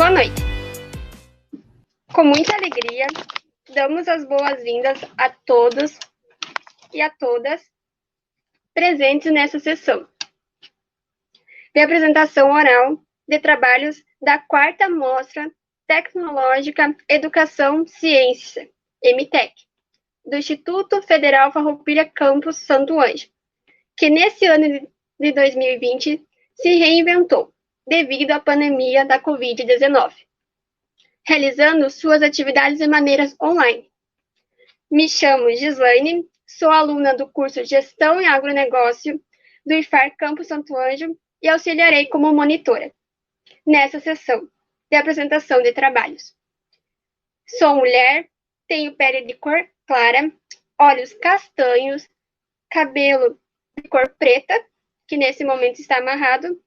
Boa noite. Com muita alegria, damos as boas-vindas a todos e a todas presentes nessa sessão de apresentação oral de trabalhos da 4ª Mostra Tecnológica Educação Ciência, MTEC, do Instituto Federal Farroupilha Campus Santo Ângelo, que nesse ano de 2020 se reinventou devido à pandemia da Covid-19, realizando suas atividades de maneiras online. Me chamo Gislaine, sou aluna do curso Gestão e Agronegócio do IFAR Campus Santo Ângelo e auxiliarei como monitora nessa sessão de apresentação de trabalhos. Sou mulher, tenho pele de cor clara, olhos castanhos, cabelo de cor preta, que nesse momento está amarrado,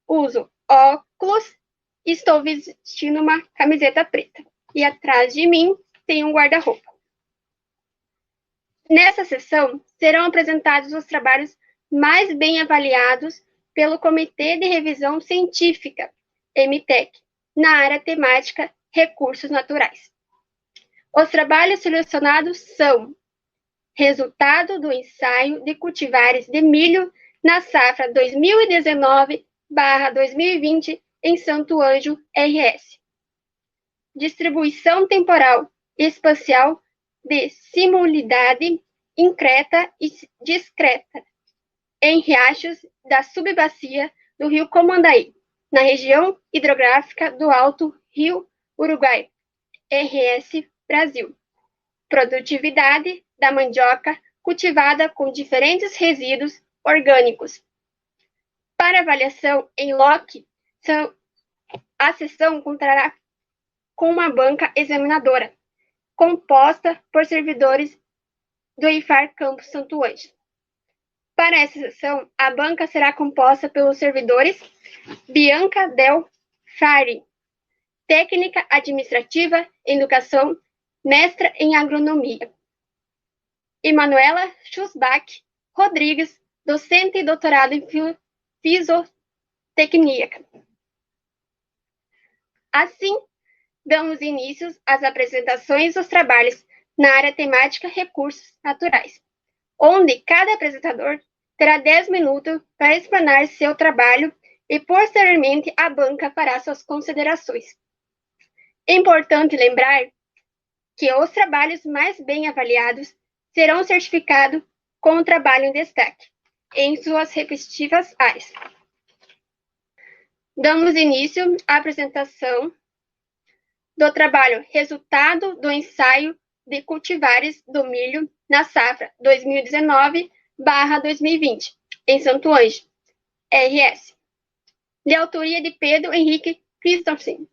uso óculos e estou vestindo uma camiseta preta. E atrás de mim tem um guarda-roupa. Nessa sessão serão apresentados os trabalhos mais bem avaliados pelo Comitê de Revisão Científica, MTEC, na área temática Recursos Naturais. Os trabalhos selecionados são resultado do ensaio de cultivares de milho na safra 2019/2020 em Santo Ângelo, RS. Distribuição temporal e espacial de simulidade increta e discreta em riachos da subbacia do rio Comandaí, na região hidrográfica do Alto Rio Uruguai, RS Brasil. Produtividade da mandioca cultivada com diferentes resíduos orgânicos. Para avaliação em loco, a sessão contará com uma banca examinadora, composta por servidores do IFAR Campus Santo Ângelo. Para essa sessão, a banca será composta pelos servidores Bianca Del Fari, técnica administrativa em educação, mestra em agronomia, e Manuela Schusbach Rodrigues, docente e doutorado em fisiotecnia. Assim, damos início às apresentações dos trabalhos na área temática Recursos Naturais, onde cada apresentador terá 10 minutos para explanar seu trabalho e, posteriormente, a banca fará suas considerações. É importante lembrar que os trabalhos mais bem avaliados serão certificados com o trabalho em destaque em suas respectivas áreas. Damos início à apresentação do trabalho Resultado do ensaio de cultivares do milho na safra 2019/2020 em Santo Ângelo, RS, de autoria de Pedro Henrique Christensen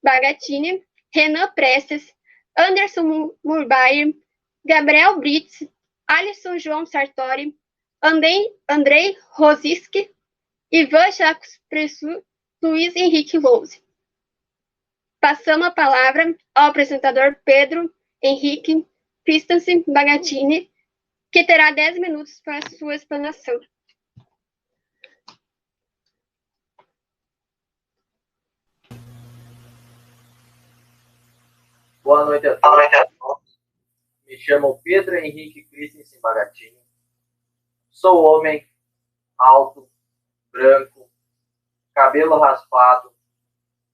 Bagatini, Renan Prestes, Anderson Murbayer, Gabriel Brits, Alisson João Sartori, Andrei Rosiski, Ivan Jacques Pressu, Luiz Henrique Louze. Passamos a palavra ao apresentador Pedro Henrique Christensen Bagatini, que terá 10 minutos para sua explanação. Boa noite a todos. Me chamo Pedro Henrique Christensen Bagatini. Sou homem, alto, branco, cabelo raspado.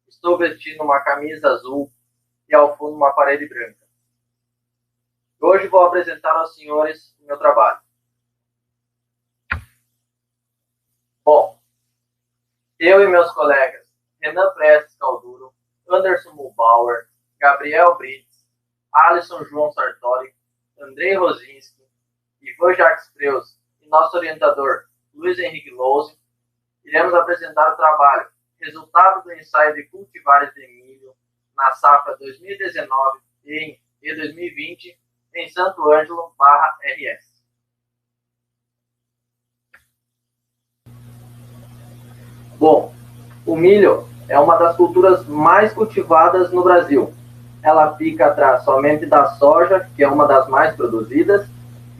Estou vestindo uma camisa azul e ao fundo uma parede branca. Hoje vou apresentar aos senhores o meu trabalho. Bom, eu e meus colegas Renan Prestes Calduro, Anderson Mulbauer, Gabriel Brits, Alisson João Sartori, Andrei Rosinski, Ivan Jacques Preus e nosso orientador Luiz Henrique Louze, iremos apresentar o trabalho Resultado do ensaio de cultivares de milho na safra 2019 e 2020 em Santo Ângelo, RS. Bom, o milho é uma das culturas mais cultivadas no Brasil. Ela fica atrás somente da soja, que é uma das mais produzidas,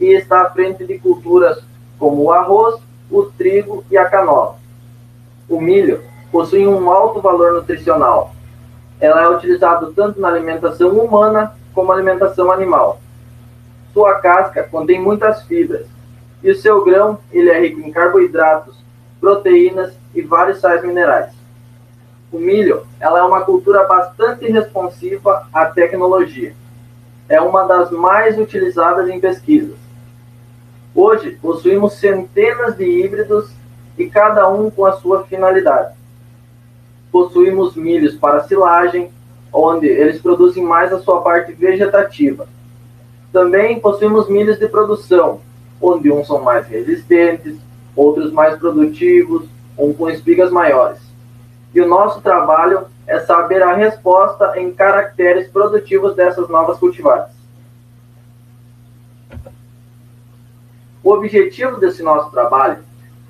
e está à frente de culturas como o arroz, o trigo e a canola. O milho possui um alto valor nutricional. Ela é utilizada tanto na alimentação humana como alimentação animal. Sua casca contém muitas fibras, e o seu grão ele é rico em carboidratos, proteínas e vários sais minerais. O milho ela é uma cultura bastante responsiva à tecnologia. É uma das mais utilizadas em pesquisas. Hoje, possuímos centenas de híbridos e cada um com a sua finalidade. Possuímos milhos para silagem, onde eles produzem mais a sua parte vegetativa. Também possuímos milhos de produção, onde uns são mais resistentes, outros mais produtivos, um com espigas maiores. E o nosso trabalho é saber a resposta em caracteres produtivos dessas novas cultivares. O objetivo desse nosso trabalho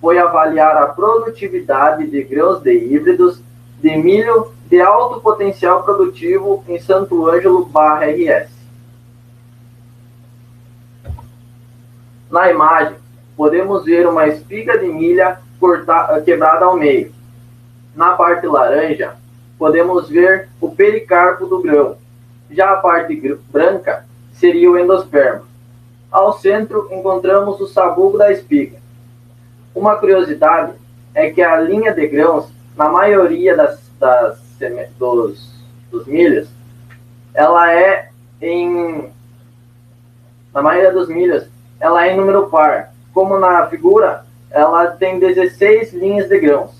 foi avaliar a produtividade de grãos de híbridos de milho de alto potencial produtivo em Santo Ângelo/RS. Na imagem, podemos ver uma espiga de milha quebrada ao meio. Na parte laranja, podemos ver o pericarpo do grão. Já a parte branca seria o endosperma. Ao centro, encontramos o sabugo da espiga. Uma curiosidade é que a linha de grãos, na maioria dos milhos, ela é em número par. Como na figura, ela tem 16 linhas de grãos.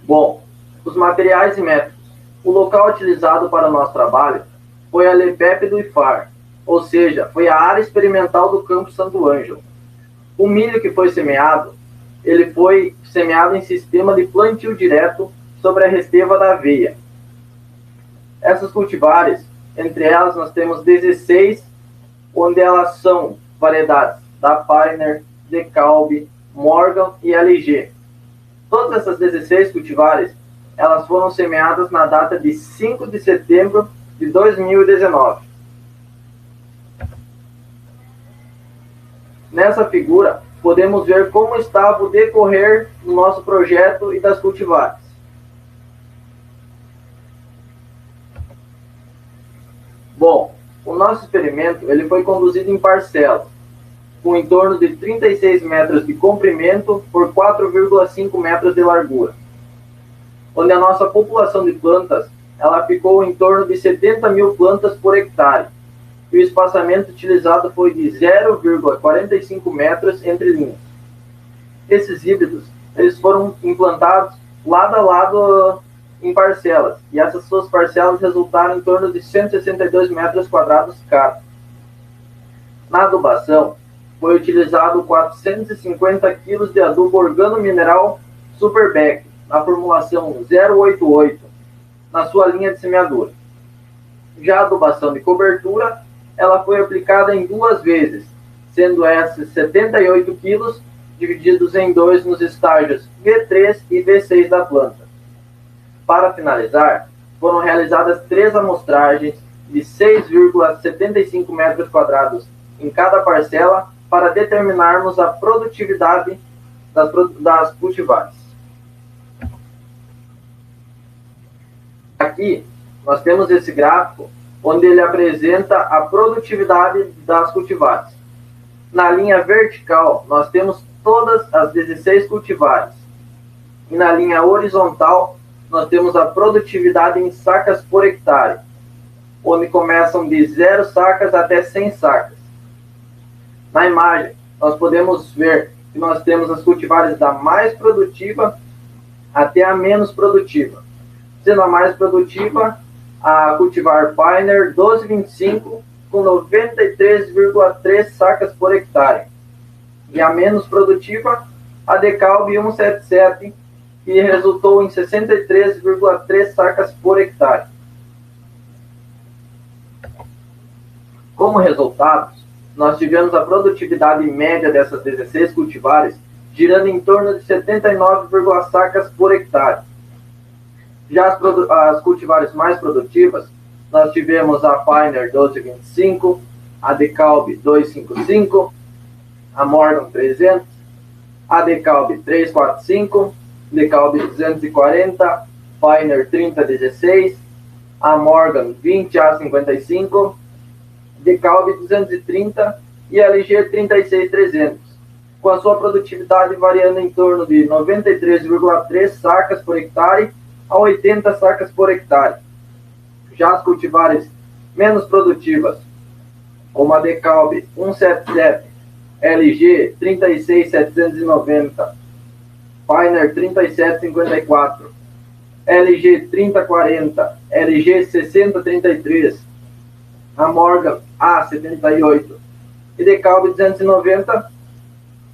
Bom, os materiais e métodos. O local utilizado para o nosso trabalho foi a LEPEP do IFAR, ou seja, foi a área experimental do Campo Santo Ângelo. O milho que foi semeado, ele foi semeado em sistema de plantio direto sobre a resteva da aveia. Essas cultivares, entre elas nós temos 16, onde elas são variedades da Pioneer, DeKalb, Morgan e LG. Todas essas 16 cultivares, elas foram semeadas na data de 5 de setembro de 2019. Nessa figura, podemos ver como estava o decorrer do nosso projeto e das cultivares. Bom, o nosso experimento ele foi conduzido em parcelas, com em torno de 36 metros de comprimento por 4,5 metros de largura, onde a nossa população de plantas ela ficou em torno de 70 mil plantas por hectare, e o espaçamento utilizado foi de 0,45 metros entre linhas. Esses híbridos eles foram implantados lado a lado em parcelas, e essas suas parcelas resultaram em torno de 162 metros quadrados cada. Na adubação, foi utilizado 450 kg de adubo organomineral Superbeck, na formulação 088, na sua linha de semeadura. Já a adubação de cobertura, ela foi aplicada em 2 vezes, sendo esses 78 kg divididos em 2 nos estágios V3 e V6 da planta. Para finalizar, foram realizadas 3 amostragens de 6,75 metros quadrados em cada parcela para determinarmos a produtividade das cultivares. Aqui, nós temos esse gráfico, onde ele apresenta a produtividade das cultivares. Na linha vertical, nós temos todas as 16 cultivares. E na linha horizontal, nós temos a produtividade em sacas por hectare, onde começam de 0 sacas até 100 sacas. Na imagem, nós podemos ver que nós temos as cultivares da mais produtiva até a menos produtiva. Sendo a mais produtiva, a cultivar Pioneer 1225, com 93,3 sacas por hectare. E a menos produtiva, a DeKalb 177, que resultou em 63,3 sacas por hectare. Como resultados, nós tivemos a produtividade média dessas 16 cultivares girando em torno de 79,0 sacas por hectare. Já as cultivares mais produtivas, nós tivemos a Pioneer 1225, a DeKalb 255, a Morgan 300, a DeKalb 345, DeKalb 240, Pioneer 3016, a Morgan 20A55, DeKalb 230 e LG 36300, com a sua produtividade variando em torno de 93,3 sacas por hectare a 80 sacas por hectare. Já as cultivares menos produtivas, como a DeKalb 177, LG 36790, Pioneer 3754, LG 3040, LG 6033, a Morgan A78 e DeKalb 290,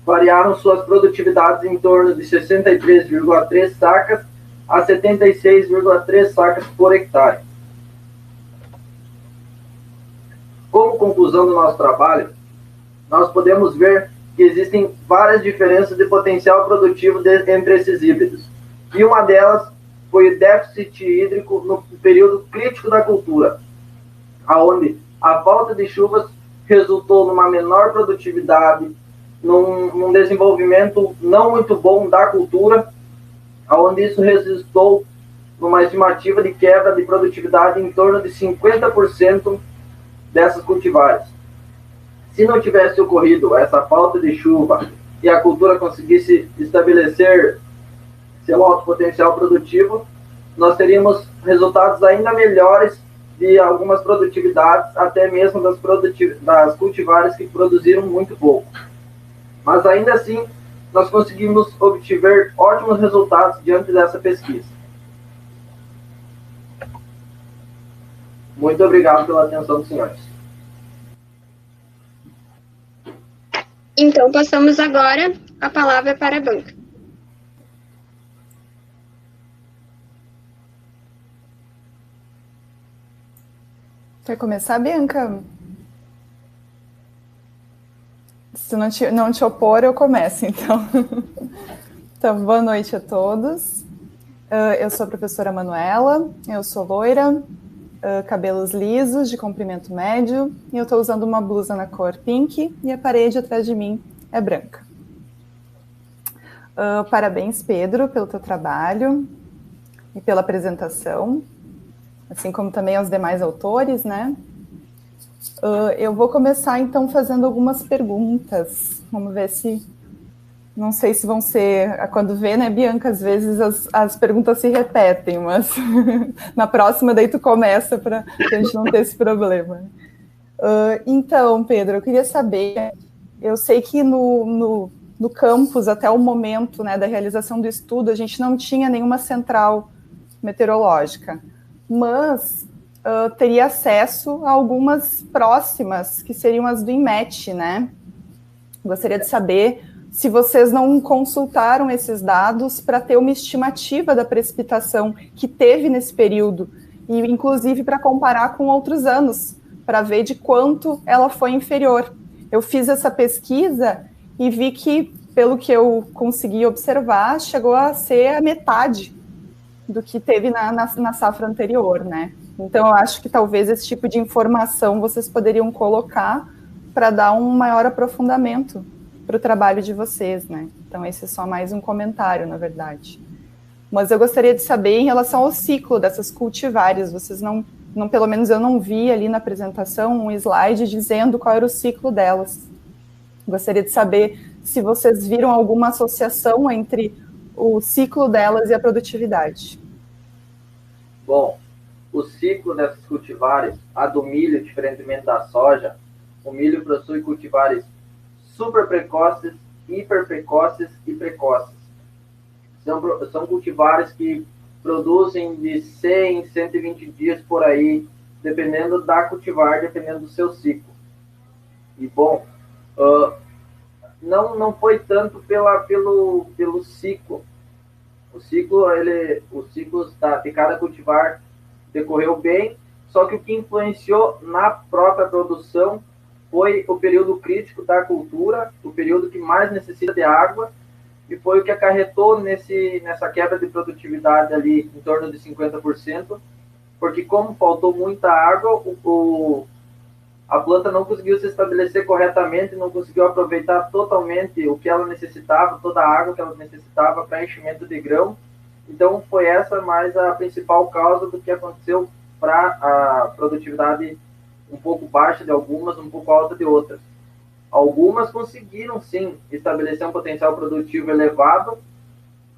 variaram suas produtividades em torno de 63,3 sacas a 76,3 sacas por hectare. Como conclusão do nosso trabalho, nós podemos ver que existem várias diferenças de potencial produtivo entre esses híbridos. E uma delas foi o déficit hídrico no período crítico da cultura, onde a falta de chuvas resultou numa menor produtividade, num desenvolvimento não muito bom da cultura, onde isso resultou numa estimativa de quebra de produtividade em torno de 50% dessas cultivares. Se não tivesse ocorrido essa falta de chuva e a cultura conseguisse estabelecer seu alto potencial produtivo, nós teríamos resultados ainda melhores de algumas produtividades, até mesmo das cultivares que produziram muito pouco. Mas ainda assim, nós conseguimos obter ótimos resultados diante dessa pesquisa. Muito obrigado pela atenção dos senhores. Então, passamos agora a palavra para a banca. Quer começar, Bianca? Se não te opor, eu começo, então. Então, boa noite a todos. Eu sou a professora Manuela, eu sou loira, cabelos lisos, de comprimento médio, e eu estou usando uma blusa na cor pink, e a parede atrás de mim é branca. Parabéns, Pedro, pelo teu trabalho e pela apresentação, assim como também aos demais autores, né? Eu vou começar, então, fazendo algumas perguntas. Vamos ver se... Não sei se vão ser... Quando vê, né, Bianca, às vezes as perguntas se repetem, mas na próxima daí tu começa para a gente não ter esse problema. Então, Pedro, eu queria saber... Eu sei que no campus, até o momento, né, da realização do estudo, a gente não tinha nenhuma central meteorológica, mas... teria acesso a algumas próximas, que seriam as do INMET, né? Gostaria de saber se vocês não consultaram esses dados para ter uma estimativa da precipitação que teve nesse período, e inclusive para comparar com outros anos, para ver de quanto ela foi inferior. Eu fiz essa pesquisa e vi que, pelo que eu consegui observar, chegou a ser a metade do que teve na safra anterior, né? Então, eu acho que talvez esse tipo de informação vocês poderiam colocar para dar um maior aprofundamento para o trabalho de vocês, né? Então, esse é só mais um comentário, na verdade. Mas eu gostaria de saber, em relação ao ciclo dessas cultivares, vocês não, pelo menos eu não vi ali na apresentação um slide dizendo qual era o ciclo delas. Gostaria de saber se vocês viram alguma associação entre o ciclo delas e a produtividade. Bom, o ciclo dessas cultivares, a do milho, diferentemente da soja, o milho possui cultivares super precoces, hiper precoces e precoces. São cultivares que produzem de 100, 120 dias por aí, dependendo da cultivar, dependendo do seu ciclo. E, bom, não foi tanto pelo ciclo. O ciclo de cada cultivar decorreu bem, só que o que influenciou na própria produção foi o período crítico da cultura, o período que mais necessita de água, e foi o que acarretou nessa quebra de produtividade ali em torno de 50%, porque como faltou muita água, a planta não conseguiu se estabelecer corretamente, não conseguiu aproveitar totalmente o que ela necessitava, toda a água que ela necessitava para enchimento de grão. Então, foi essa mais a principal causa do que aconteceu para a produtividade um pouco baixa de algumas, um pouco alta de outras. Algumas conseguiram, sim, estabelecer um potencial produtivo elevado,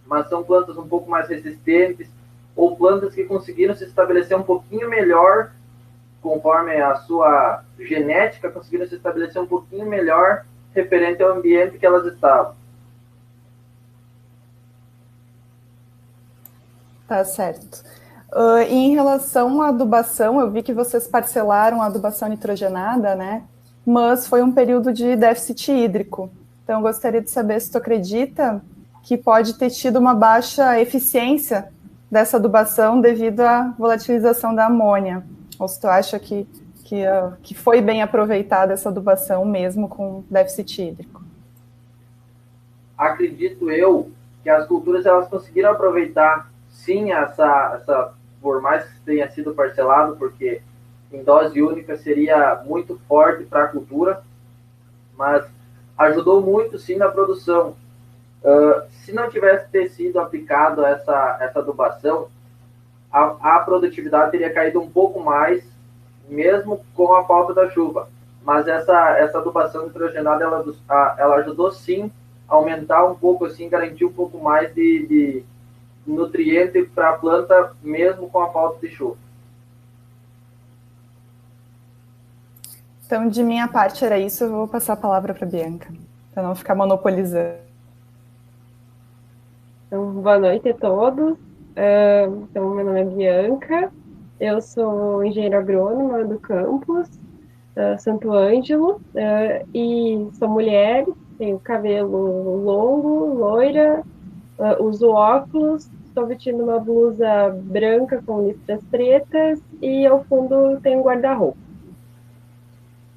mas são plantas um pouco mais resistentes, ou plantas que conseguiram se estabelecer um pouquinho melhor, conforme a sua genética, conseguiram se estabelecer um pouquinho melhor referente ao ambiente que elas estavam. Tá certo. E em relação à adubação, eu vi que vocês parcelaram a adubação nitrogenada, né? Mas foi um período de déficit hídrico. Então, eu gostaria de saber se tu acredita que pode ter tido uma baixa eficiência dessa adubação devido à volatilização da amônia. Ou se tu acha que foi bem aproveitada essa adubação mesmo com déficit hídrico. Acredito eu que as culturas elas conseguiram aproveitar, sim, essa por mais que tenha sido parcelado, porque em dose única seria muito forte para a cultura, mas ajudou muito, sim, na produção. Se não tivesse ter sido aplicado essa adubação, a produtividade teria caído um pouco mais, mesmo com a falta da chuva. Mas essa adubação nitrogenada, ela ajudou, sim, a aumentar um pouco, assim, garantir um pouco mais de nutriente para a planta, mesmo com a falta de chuva. Então, de minha parte era isso, eu vou passar a palavra para a Bianca, para não ficar monopolizando. Então, boa noite a todos. Então, meu nome é Bianca, eu sou engenheira agrônoma do campus Santo Ângelo, e sou mulher, tenho cabelo longo, loira, uso óculos, estou vestindo uma blusa branca com listras pretas e ao fundo tem um guarda-roupa.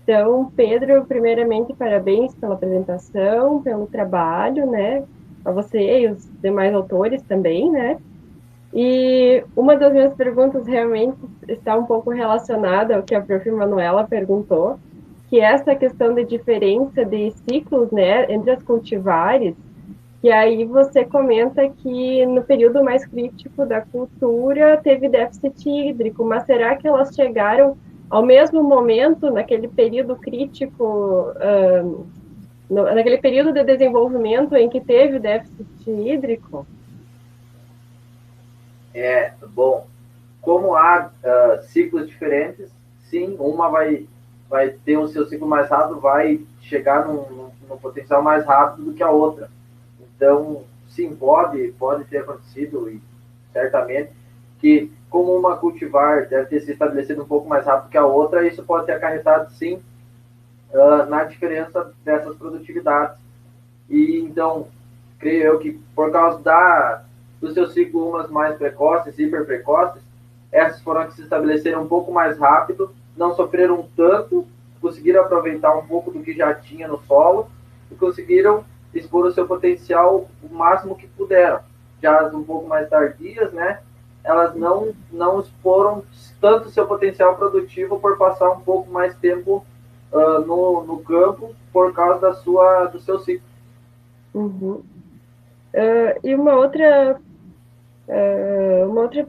Então, Pedro, primeiramente, parabéns pela apresentação, pelo trabalho, né? A você e os demais autores também, né? E uma das minhas perguntas realmente está um pouco relacionada ao que a prof. Manuela perguntou, que é essa questão de diferença de ciclos, né, entre as cultivares. E aí você comenta que no período mais crítico da cultura teve déficit hídrico, mas será que elas chegaram ao mesmo momento, naquele período crítico, naquele período de desenvolvimento em que teve déficit hídrico? Bom, como há ciclos diferentes, sim, uma vai ter o seu ciclo mais rápido, vai chegar num potencial mais rápido do que a outra. Então, sim, pode ter acontecido, e certamente, que como uma cultivar deve ter se estabelecido um pouco mais rápido que a outra, isso pode ter acarretado, sim, na diferença dessas produtividades. E, então, creio eu que por causa do seu ciclo, umas mais precoces, hiper precoces, essas foram que se estabeleceram um pouco mais rápido, não sofreram tanto, conseguiram aproveitar um pouco do que já tinha no solo e conseguiram expor o seu potencial o máximo que puderam. Já as um pouco mais tardias, né, elas não exporam tanto o seu potencial produtivo por passar um pouco mais tempo no campo por causa do seu ciclo. Uhum. E uma outra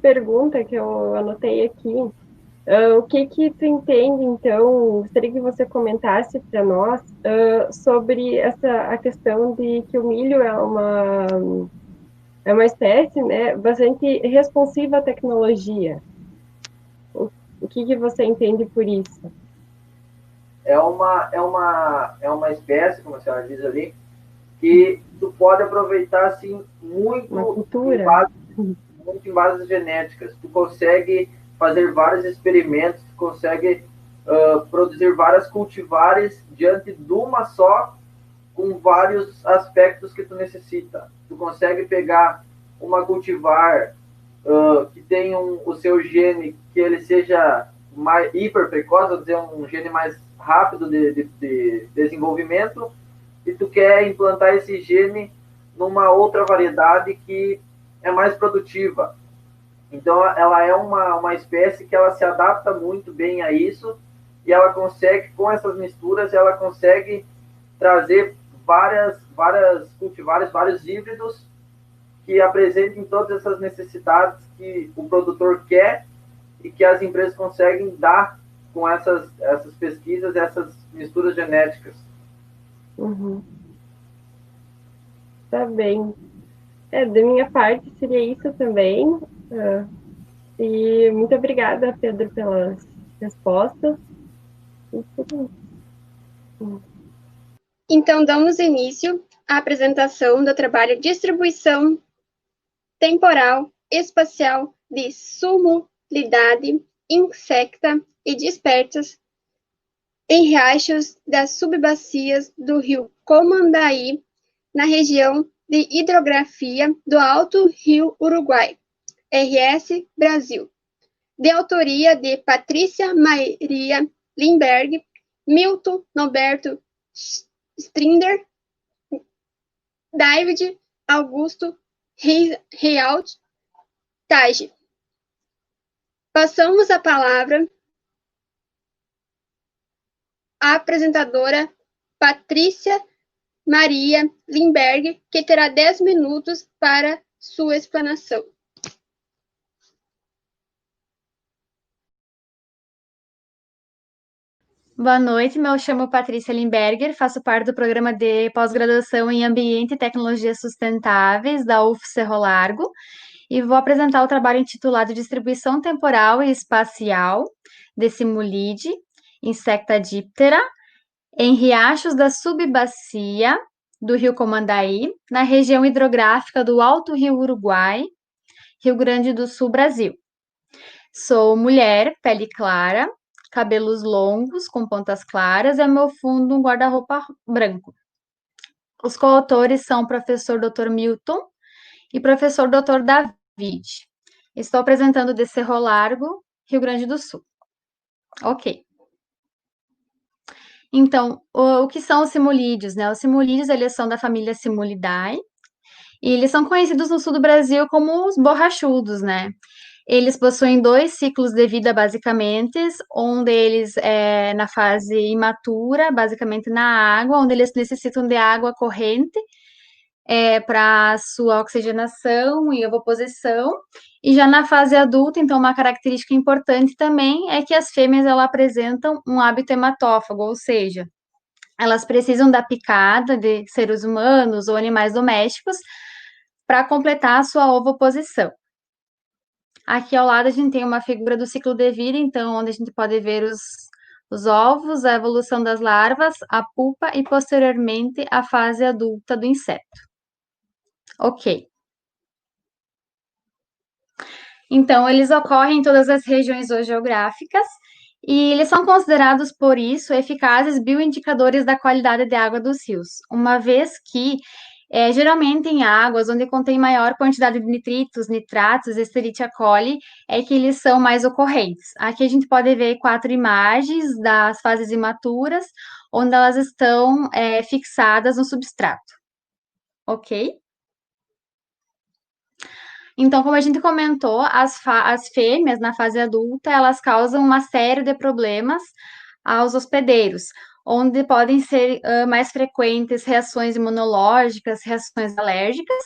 pergunta que eu anotei aqui, o que tu entende, então, gostaria que você comentasse para nós sobre a questão de que o milho é uma espécie, né, bastante responsiva à tecnologia. O que você entende por isso? É uma espécie, como a senhora diz ali, que tu pode aproveitar assim, muito em bases genéticas. Tu consegue fazer vários experimentos, tu consegue produzir várias cultivares diante de uma só, com vários aspectos que tu necessita. Tu consegue pegar uma cultivar que tem o seu gene, que ele seja mais hiper precoce, vou dizer, um gene mais rápido de desenvolvimento, e tu quer implantar esse gene numa outra variedade que é mais produtiva. Então, ela é uma espécie que ela se adapta muito bem a isso, e ela consegue, com essas misturas, ela consegue trazer cultivares, vários híbridos que apresentem todas essas necessidades que o produtor quer e que as empresas conseguem dar com essas pesquisas, essas misturas genéticas. Uhum. Tá bem. Da minha parte seria isso também. E muito obrigada, Pedro, pelas respostas. Então, damos início à apresentação do trabalho Distribuição Temporal Espacial de Sumulidade Insecta e Dispersas em riachos das subbacias do rio Comandaí, na região de hidrografia do Alto Rio Uruguai, RS Brasil, de autoria de Patrícia Maria Limberg, Milton Norberto Strinder, David Augusto Realt Tage. Passamos a palavra à apresentadora Patrícia Maria Limberg, que terá 10 minutos para sua explanação. Boa noite, me chamo Patrícia Limberger, faço parte do programa de pós-graduação em Ambiente e Tecnologias Sustentáveis da UF Cerro Largo e vou apresentar o trabalho intitulado Distribuição Temporal e Espacial de Simulide Insecta Diptera em riachos da subbacia do Rio Comandaí, na região hidrográfica do Alto Rio Uruguai, Rio Grande do Sul, Brasil. Sou mulher, pele clara, cabelos longos, com pontas claras, e ao meu fundo um guarda-roupa branco. Os coautores são o professor Dr. Milton e professor Dr. David. Estou apresentando de Cerro Largo, Rio Grande do Sul. Ok. Então, o que são os simulídeos, né? Os simulídeos, eles são da família Simulidae, e eles são conhecidos no sul do Brasil como os borrachudos, né? Eles possuem 2 ciclos de vida, basicamente, um deles é na fase imatura, basicamente na água, onde eles necessitam de água corrente para sua oxigenação e ovoposição, e já na fase adulta, então, uma característica importante também é que as fêmeas, elas apresentam um hábito hematófago, ou seja, elas precisam da picada de seres humanos ou animais domésticos para completar a sua ovoposição. Aqui ao lado a gente tem uma figura do ciclo de vida, então, onde a gente pode ver os ovos, a evolução das larvas, a pupa e, posteriormente, a fase adulta do inseto. Ok. Então, eles ocorrem em todas as regiões geográficas e eles são considerados, por isso, eficazes bioindicadores da qualidade de água dos rios, uma vez que geralmente em águas onde contém maior quantidade de nitritos, nitratos, Escherichia coli, é que eles são mais ocorrentes. Aqui a gente pode ver 4 imagens das fases imaturas, onde elas estão fixadas no substrato. Ok? Então, como a gente comentou, as fêmeas na fase adulta, elas causam uma série de problemas aos hospedeiros, onde podem ser mais frequentes reações imunológicas, reações alérgicas,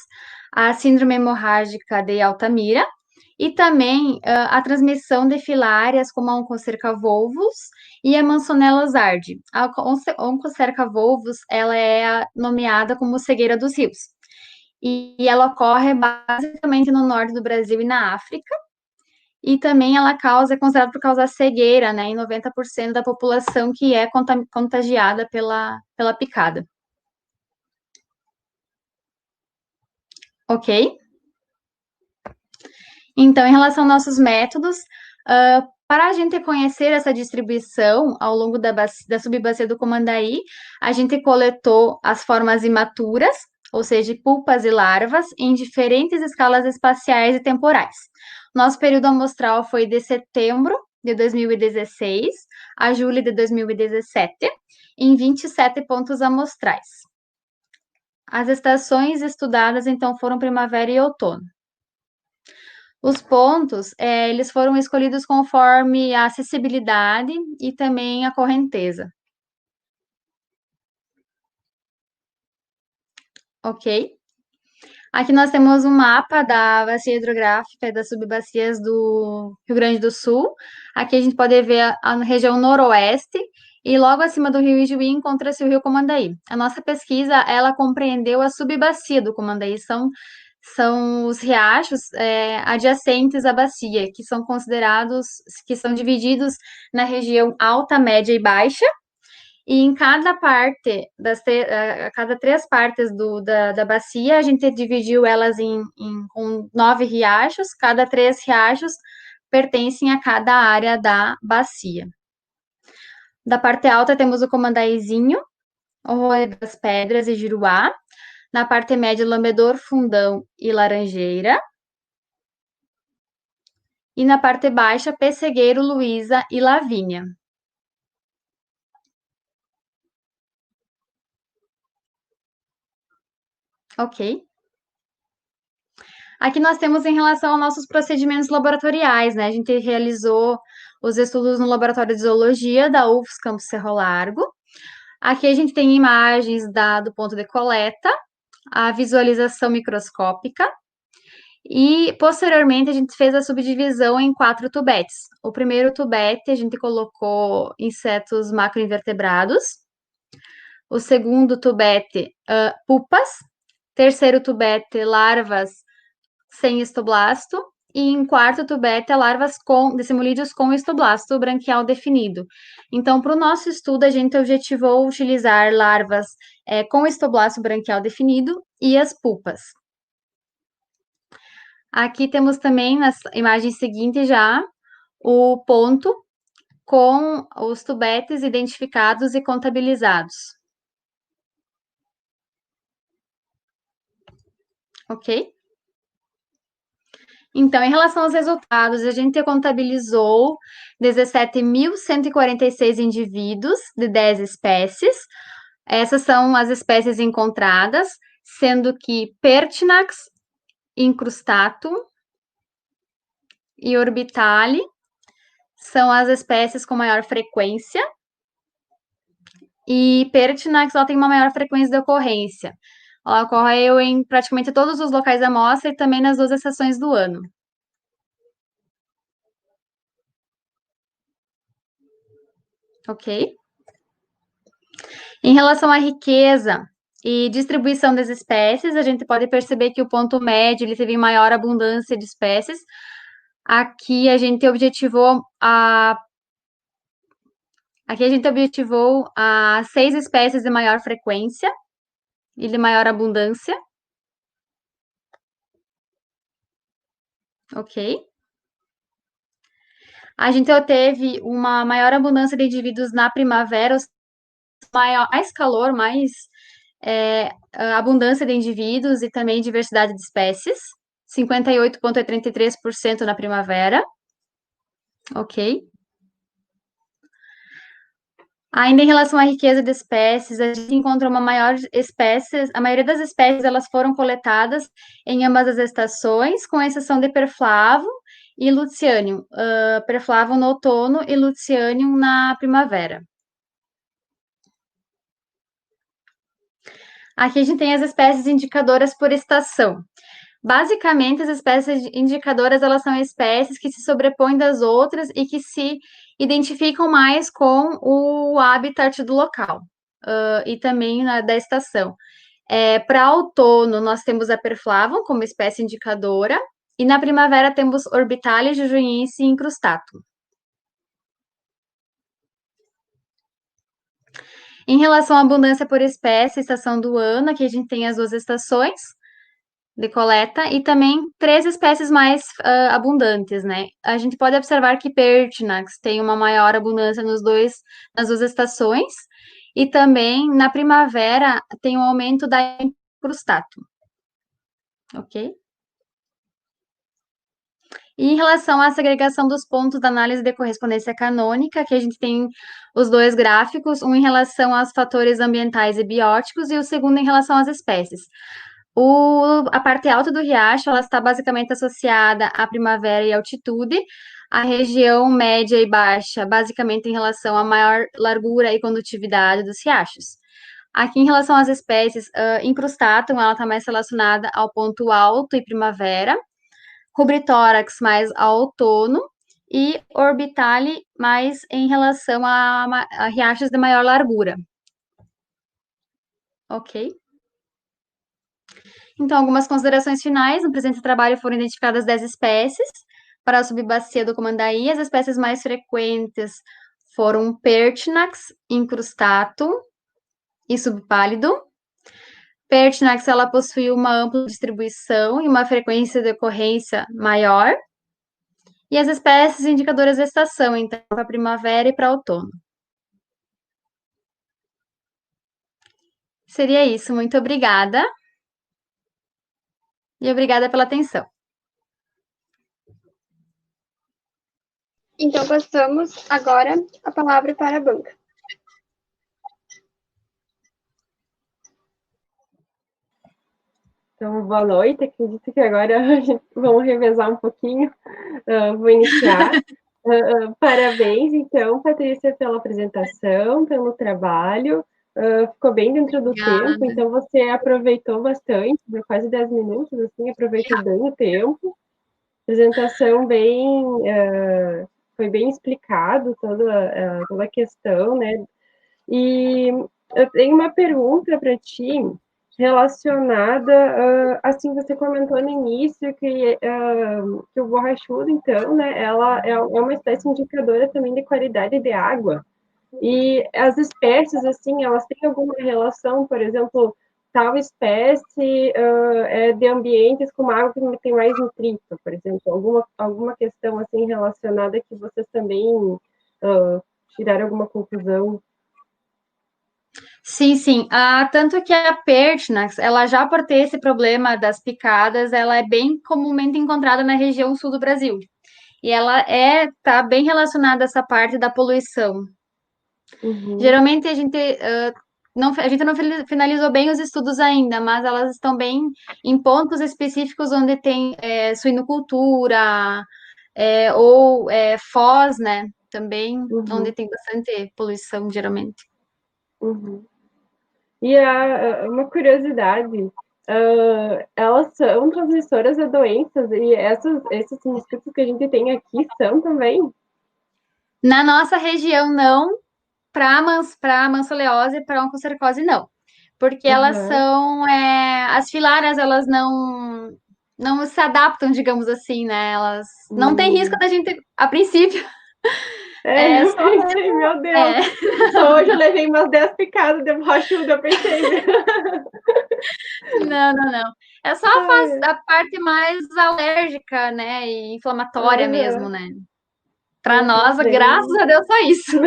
a síndrome hemorrágica de Altamira, e também a transmissão de filárias como a Onchocerca-volvus e a Mansonella ozardi. A Onchocerca-volvus, ela é nomeada como cegueira dos rios, e ela ocorre basicamente no norte do Brasil e na África, e também ela é considerada por causar cegueira, né, em 90% da população que é contagiada pela picada. Ok? Então, em relação aos nossos métodos, para a gente conhecer essa distribuição ao longo da subbacia do Comandaí, a gente coletou as formas imaturas, ou seja, pulpas e larvas, em diferentes escalas espaciais e temporais. Nosso período amostral foi de setembro de 2016 a julho de 2017, em 27 pontos amostrais. As estações estudadas, então, foram primavera e outono. Os pontos, eles foram escolhidos conforme a acessibilidade e também a correnteza. Ok? Aqui nós temos um mapa da bacia hidrográfica e das subbacias do Rio Grande do Sul. Aqui a gente pode ver a região noroeste e logo acima do Rio Ijuí encontra-se o Rio Comandaí. A nossa pesquisa, ela compreendeu a subbacia do Comandaí, são os riachos adjacentes à bacia, que são considerados, que são divididos na região alta, média e baixa, e em cada parte, a cada 3 partes da bacia, a gente dividiu elas com 9 riachos, cada 3 riachos pertencem a cada área da bacia. Da parte alta temos o Comandaizinho, o Roer das Pedras e Juruá. Na parte média, Lambedor, Fundão e Laranjeira. E na parte baixa, Pessegueiro, Luísa e Lavínia. Ok. Aqui nós temos em relação aos nossos procedimentos laboratoriais, né? A gente realizou os estudos no Laboratório de Zoologia da UFS Campus Cerro Largo. Aqui a gente tem imagens do ponto de coleta, a visualização microscópica, e posteriormente a gente fez a subdivisão em 4 tubetes. O primeiro tubete a gente colocou insetos macroinvertebrados. O segundo tubete, pupas. Terceiro tubete, larvas sem estoblasto. E em quarto tubete, larvas de simulídeos com estoblasto branquial definido. Então, para o nosso estudo, a gente objetivou utilizar larvas com estoblasto branquial definido e as pupas. Aqui temos também, nas imagens seguintes já, o ponto com os tubetes identificados e contabilizados. Ok? Então, em relação aos resultados, a gente contabilizou 17.146 indivíduos de 10 espécies. Essas são as espécies encontradas, sendo que Pertinax, incrustatum e orbitale são as espécies com maior frequência, e Pertinax ela tem uma maior frequência de ocorrência. Ela ocorreu em praticamente todos os locais da amostra e também nas 2 estações do ano. Ok? Em relação à riqueza e distribuição das espécies, a gente pode perceber que o ponto médio ele teve maior abundância de espécies. Aqui a gente objetivou a 6 espécies de maior frequência e de maior abundância. Ok? A gente teve uma maior abundância de indivíduos na primavera, mais calor, mais abundância de indivíduos e também diversidade de espécies. 58,83% na primavera. Ok? Ainda em relação à riqueza de espécies, a gente encontra uma maior espécies, a maioria das espécies elas foram coletadas em ambas as estações, com exceção de Perflavum e Lucianium. Perflavum no outono e Lucianium na primavera. Aqui a gente tem as espécies indicadoras por estação. Basicamente, as espécies indicadoras, elas são espécies que se sobrepõem das outras e que se identificam mais com o habitat do local, e também da estação. Para outono, nós temos a Perflavum como espécie indicadora, e na primavera temos Orbitalia, Jujuense e Incrustatum. Em relação à abundância por espécie, estação do ano, aqui a gente tem as 2 estações de coleta e também 3 espécies mais abundantes, né? A gente pode observar que Pertinax tem uma maior abundância nas 2 estações e também na primavera tem um aumento da Incrustatum. Ok? E em relação à segregação dos pontos da análise de correspondência canônica, que a gente tem os 2 gráficos, um em relação aos fatores ambientais e bióticos e o segundo em relação às espécies. A parte alta do riacho, ela está basicamente associada à primavera e altitude. A região média e baixa, basicamente em relação à maior largura e condutividade dos riachos. Aqui, em relação às espécies, incrustatum, ela está mais relacionada ao ponto alto e primavera. Rubritórax mais ao outono. E orbitale mais em relação a riachos de maior largura. Ok? Então, algumas considerações finais. No presente trabalho foram identificadas 10 espécies para a subbacia do Comandaí. As espécies mais frequentes foram Pertinax, incrustatum e subpálido. Pertinax, ela possui uma ampla distribuição e uma frequência de ocorrência maior. E as espécies indicadoras da estação, então, para primavera e para outono. Seria isso. Muito obrigada. E obrigada pela atenção. Então, passamos agora a palavra para a banca. Então, boa noite. Acredito que agora vamos revezar um pouquinho. Vou iniciar. Parabéns, então, Patrícia, pela apresentação, pelo trabalho. Ficou bem dentro do tempo, então você aproveitou bastante, quase 10 minutos, assim, aproveitou bem o tempo. Apresentação foi bem explicado toda a questão, né? E eu tenho uma pergunta para ti relacionada, assim, você comentou no início que o borrachudo, então, né, ela é uma espécie indicadora também de qualidade de água. E as espécies, assim, elas têm alguma relação, por exemplo, tal espécie é de ambientes com água que tem mais nitrito, por exemplo, alguma questão, assim, relacionada que vocês também tiraram alguma conclusão? Sim, sim. Tanto que a Pertinax, ela já por ter esse problema das picadas, ela é bem comumente encontrada na região sul do Brasil. E ela tá bem relacionada a essa parte da poluição. Uhum. Geralmente a gente não finalizou bem os estudos ainda, mas elas estão bem em pontos específicos onde tem suinocultura ou foz, né? Também, onde tem bastante poluição, geralmente. Uhum. E uma curiosidade, elas são transmissoras de doenças, e esses mosquitos que a gente tem aqui são também? Na nossa região, não. Para mansoleose e para oncocercose, não. Porque elas são... as filárias, elas não se adaptam, digamos assim, né? Elas não tem risco da gente, a princípio. Eu pensei, meu Deus, só hoje eu levei umas 10 picadas de borrachudo, eu pensei. Não. É só a parte mais alérgica, né? E inflamatória mesmo, né? Para nós, graças a Deus, só isso.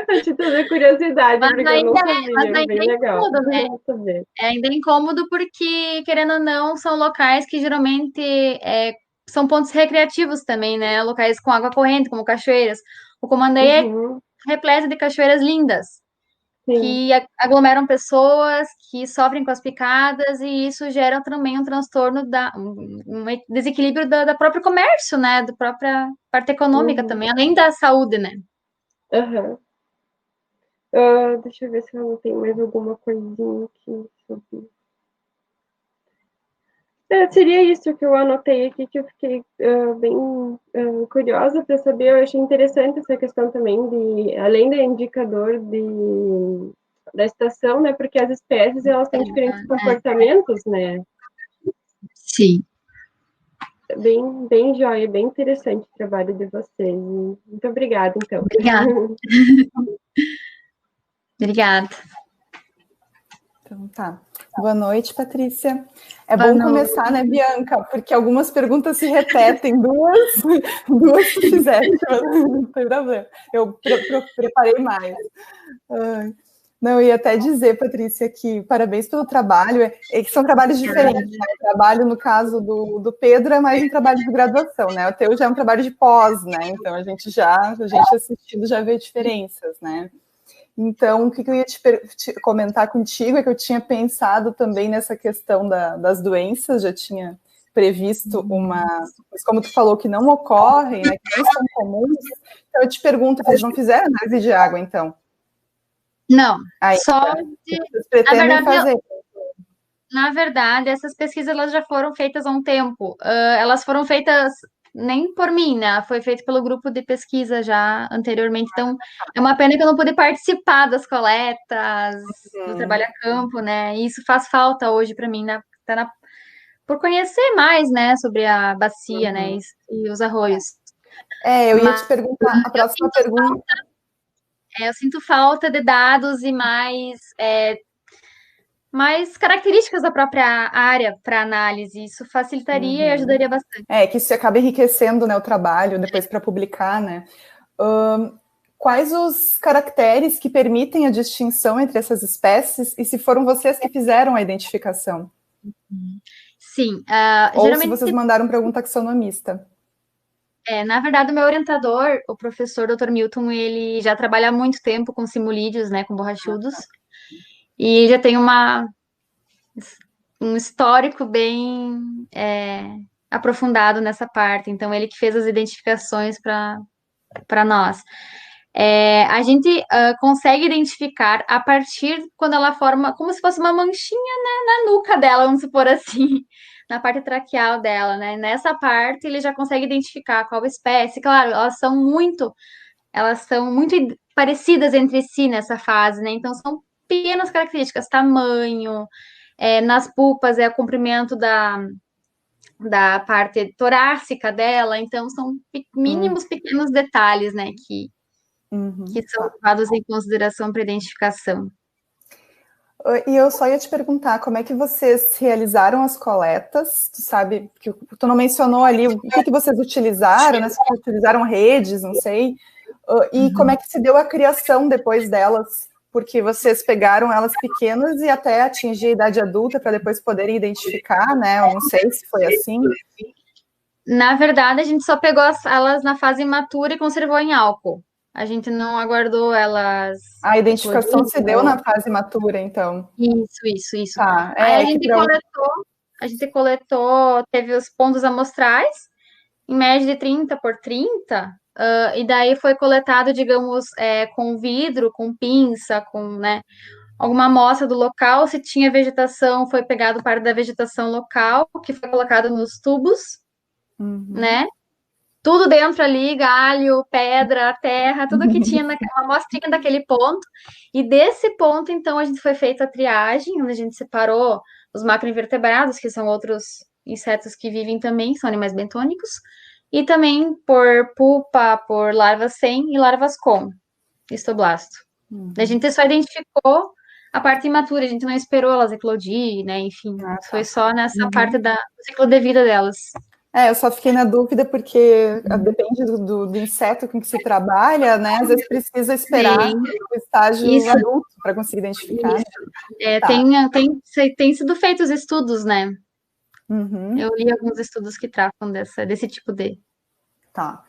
A título de curiosidade, Mas porque ainda, eu não sabia, mas ainda bem é legal. incômodo, né? É ainda incômodo porque, querendo ou não, são locais que geralmente são pontos recreativos também, né? Locais com água corrente, como cachoeiras. O Comandei é repleto de cachoeiras lindas, que aglomeram pessoas, que sofrem com as picadas, e isso gera também um transtorno, um desequilíbrio do próprio comércio, né? Da própria parte econômica também, além da saúde, né? Deixa eu ver se eu não tenho mais alguma coisinha aqui sobre... seria isso que eu anotei aqui, que eu fiquei bem curiosa para saber. Eu achei interessante essa questão também além do indicador da estação, né? Porque as espécies, elas têm diferentes comportamentos, né? Sim. Bem joia, bem interessante o trabalho de vocês. Muito obrigada, então. Obrigada. Obrigada. Então tá. Boa noite, Patrícia. É bom começar, né, Bianca? Porque algumas perguntas se repetem, duas se fizeram, não tem problema. Eu preparei mais. Não, eu ia até dizer, Patrícia, que parabéns pelo trabalho, que são trabalhos diferentes, né? O trabalho, no caso do Pedro, é mais um trabalho de graduação, né? O teu já é um trabalho de pós, né? Então, a gente assistindo já vê diferenças, né? Então, o que eu ia te comentar contigo é que eu tinha pensado também nessa questão das doenças, já tinha previsto mas como tu falou que não ocorrem, né, que não são comuns, então eu te pergunto, vocês não fizeram análise de água, então? Não, Aí, só vocês pretendem fazer? Na verdade, essas pesquisas elas já foram feitas há um tempo. Elas foram feitas nem por mim, né? Foi feito pelo grupo de pesquisa já anteriormente. Então, é uma pena que eu não pude participar das coletas, do trabalho a campo, né? E isso faz falta hoje para mim, né? Por conhecer mais, né, sobre a bacia, né, e os arroios. Eu ia te perguntar, a próxima pergunta. Eu sinto falta de dados e mais características da própria área para análise. Isso facilitaria e ajudaria bastante. Que isso acaba enriquecendo, né, o trabalho depois para publicar, né? Quais os caracteres que permitem a distinção entre essas espécies e se foram vocês que fizeram a identificação? Sim. Ou geralmente, se vocês mandaram para algum taxonomista. Na verdade, o meu orientador, o professor Dr. Milton, ele já trabalha há muito tempo com simulídeos, né, com borrachudos, e já tem um histórico bem aprofundado nessa parte. Então, ele que fez as identificações para nós. A gente consegue identificar a partir quando ela forma como se fosse uma manchinha, né, na nuca dela, vamos supor assim, na parte traqueal dela, né? Nessa parte ele já consegue identificar qual espécie. Claro, elas são muito parecidas entre si nessa fase, né? Então são pequenas características, tamanho, nas pulpas é o comprimento da parte torácica dela, então são mínimos pequenos detalhes, né, que são levados em consideração para identificação. E eu só ia te perguntar, como é que vocês realizaram as coletas? Tu sabe, que tu não mencionou ali o que vocês utilizaram, né? Se vocês utilizaram redes, não sei. E como é que se deu a criação depois delas? Porque vocês pegaram elas pequenas e até atingir a idade adulta para depois poderem identificar, né? Eu não sei se foi assim. Na verdade, a gente só pegou elas na fase imatura e conservou em álcool. A gente não aguardou elas. A identificação se deu na fase matura, então. Isso. Tá. Aí a gente coletou, teve os pontos amostrais, em média de 30 por 30, e daí foi coletado, digamos, com vidro, com pinça, com, né, alguma amostra do local. Se tinha vegetação, foi pegado parte da vegetação local, que foi colocado nos tubos, né? Tudo dentro ali, galho, pedra, terra, tudo que tinha uma amostrinha daquele ponto. E desse ponto, então, a gente foi feita a triagem, onde a gente separou os macroinvertebrados, que são outros insetos que vivem também, são animais bentônicos, e também por pupa, por larvas sem e larvas com histoblasto. A gente só identificou a parte imatura, a gente não esperou elas eclodir, né? Enfim, foi só nessa parte do ciclo de vida delas. Eu só fiquei na dúvida porque depende do inseto com que se trabalha, né? Às vezes precisa esperar o estágio adulto para conseguir identificar. Tem sido feitos estudos, né? Eu li alguns estudos que tratam desse tipo de. Tá.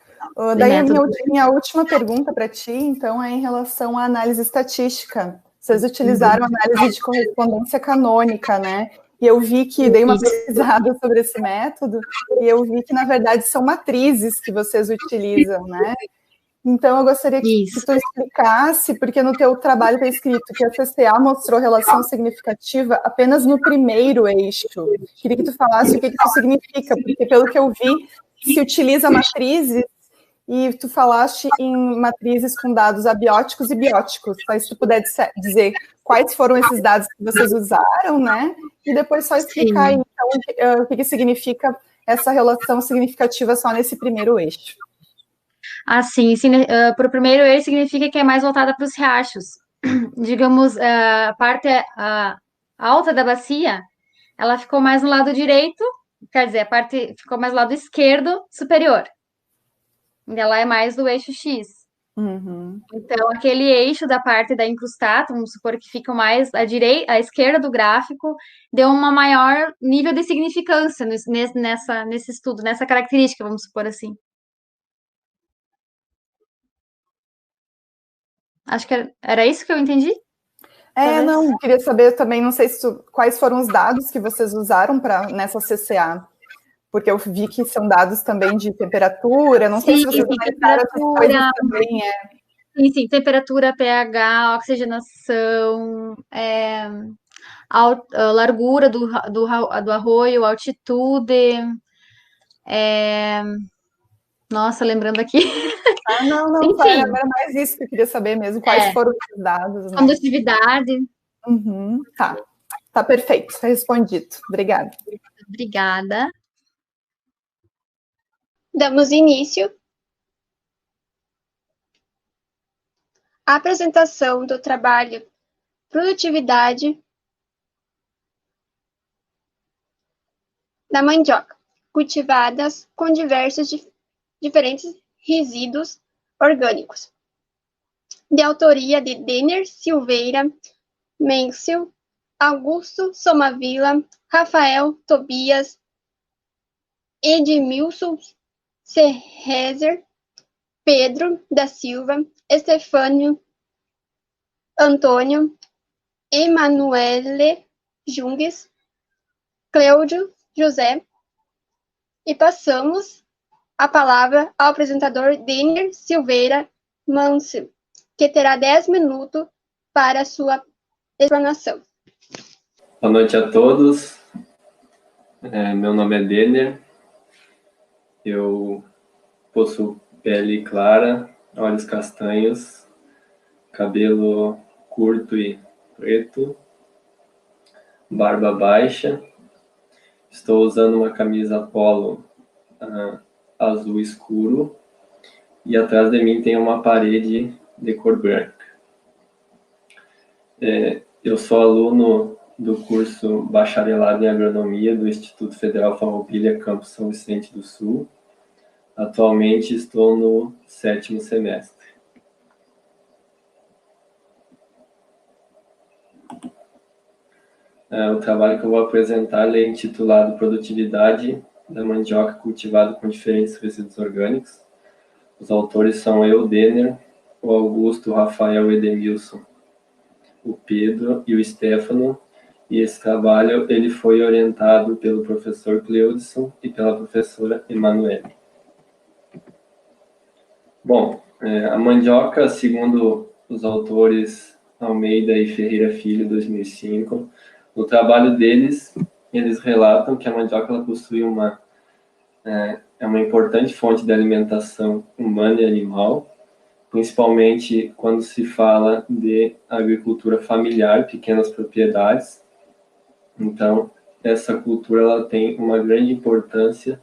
Daí a minha última pergunta para ti, então, é em relação à análise estatística. Vocês utilizaram análise de correspondência canônica, né? E eu vi que dei uma pesquisada sobre esse método e eu vi que, na verdade, são matrizes que vocês utilizam, né? Então, eu gostaria que tu explicasse, porque no teu trabalho está escrito que a CCA mostrou relação significativa apenas no primeiro eixo. Queria que tu falasse o que isso significa, porque, pelo que eu vi, se utiliza matrizes e tu falaste em matrizes com dados abióticos e bióticos. Então, se tu puder dizer quais foram esses dados que vocês usaram, né? E depois só explicar, então, o que significa essa relação significativa só nesse primeiro eixo. Sim, para o primeiro eixo significa que é mais voltada para os riachos. Digamos, a parte alta da bacia, ela ficou mais no lado direito, quer dizer, a parte ficou mais no lado esquerdo superior. Ela é mais do eixo X. Então, aquele eixo da parte da incrustata, vamos supor que fica mais à esquerda do gráfico, deu uma maior nível de significância nesse estudo, nessa característica, vamos supor assim. Acho que era isso que eu entendi? Talvez. Não, queria saber também, não sei quais foram os dados que vocês usaram nessa CCA, porque eu vi que são dados também de temperatura, não sei se vocês analisaram essas coisas também. Sim, temperatura, pH, oxigenação, a largura do arroio, altitude. Nossa, lembrando aqui. Não, era mais isso que eu queria saber mesmo, quais foram os dados. Né? Condutividade. Tá perfeito, está respondido. Obrigada. Obrigada. Damos início à apresentação do trabalho Produtividade da mandioca, cultivadas com diferentes resíduos orgânicos, de autoria de Denner Silveira, Mencil, Augusto Somavila, Rafael Tobias, Edmilson Serrezer, Pedro da Silva, Estefânio Antônio, Emanuele Jungues, Cleudio José, e passamos a palavra ao apresentador Denner Silveira Mansell, que terá 10 minutos para sua explanação. Boa noite a todos. Meu nome é Denner. Eu possuo pele clara, olhos castanhos, cabelo curto e preto, barba baixa. Estou usando uma camisa polo azul escuro e atrás de mim tem uma parede de cor branca. Eu sou aluno do curso Bacharelado em Agronomia do Instituto Federal Farroupilha, Campus São Vicente do Sul. Atualmente estou no 7º semestre. O trabalho que eu vou apresentar é intitulado Produtividade da mandioca cultivada com diferentes resíduos orgânicos. Os autores são eu, Denner, o Augusto, o Rafael, o Edemilson, o Pedro e o Stefano. E esse trabalho ele foi orientado pelo professor Cleudson e pela professora Emanuele. Bom, a mandioca, segundo os autores Almeida e Ferreira Filho, 2005, no trabalho deles, eles relatam que a mandioca ela possui uma importante fonte de alimentação humana e animal, principalmente quando se fala de agricultura familiar, pequenas propriedades. Então, essa cultura ela tem uma grande importância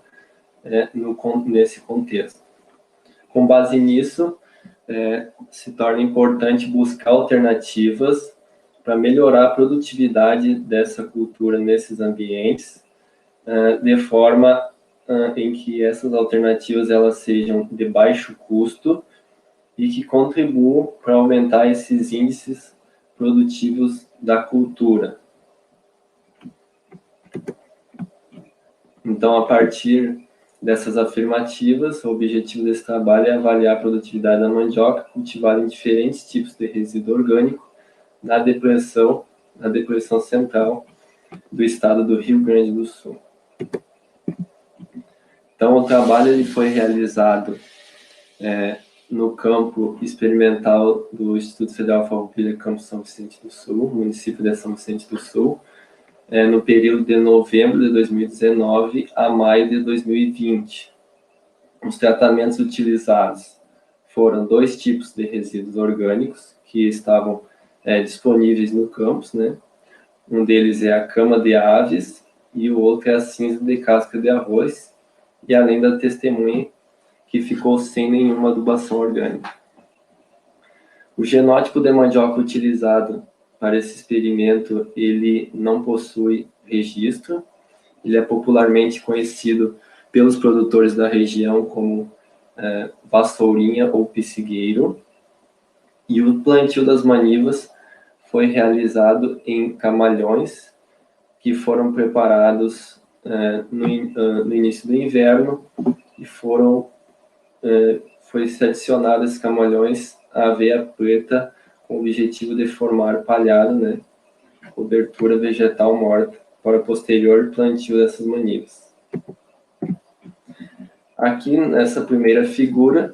nesse contexto. Com base nisso, se torna importante buscar alternativas para melhorar a produtividade dessa cultura nesses ambientes, de forma em que essas alternativas elas sejam de baixo custo e que contribuam para aumentar esses índices produtivos da cultura. Então, a partir dessas afirmativas, o objetivo desse trabalho é avaliar a produtividade da mandioca cultivada em diferentes tipos de resíduo orgânico na depressão central do estado do Rio Grande do Sul. Então, o trabalho ele foi realizado no campo experimental do Instituto Federal Farroupilha, Campus São Vicente do Sul, município de São Vicente do Sul, no período de novembro de 2019 a maio de 2020. Os tratamentos utilizados foram 2 tipos de resíduos orgânicos que estavam disponíveis no campus, né? Um deles é a cama de aves e o outro é a cinza de casca de arroz, e além da testemunha que ficou sem nenhuma adubação orgânica. O genótipo de mandioca utilizado para esse experimento, ele não possui registro, ele é popularmente conhecido pelos produtores da região como vassourinha ou pissigueiro, e o plantio das manivas foi realizado em camalhões que foram preparados no início do inverno e foi se adicionado esses camalhões a aveia preta com o objetivo de formar palhado, né, cobertura vegetal morta, para o posterior plantio dessas manivas. Aqui, nessa primeira figura,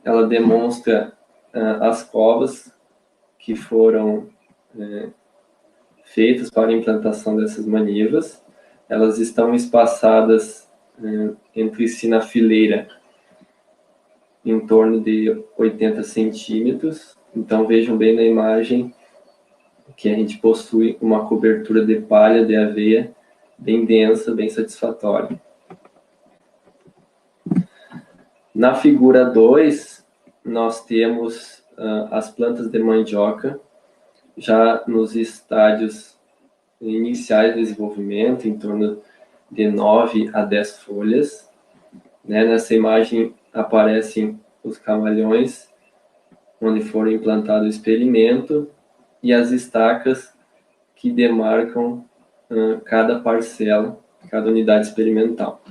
ela demonstra as covas que foram feitas para a implantação dessas manivas. Elas estão espaçadas entre si na fileira em torno de 80 centímetros. Então, vejam bem na imagem que a gente possui uma cobertura de palha de aveia bem densa, bem satisfatória. Na figura 2, nós temos as plantas de mandioca, já nos estádios iniciais de desenvolvimento, em torno de 9 a 10 folhas. Nessa imagem aparecem os camalhões, onde foram implantado o experimento, e as estacas que demarcam cada parcela, cada unidade experimental.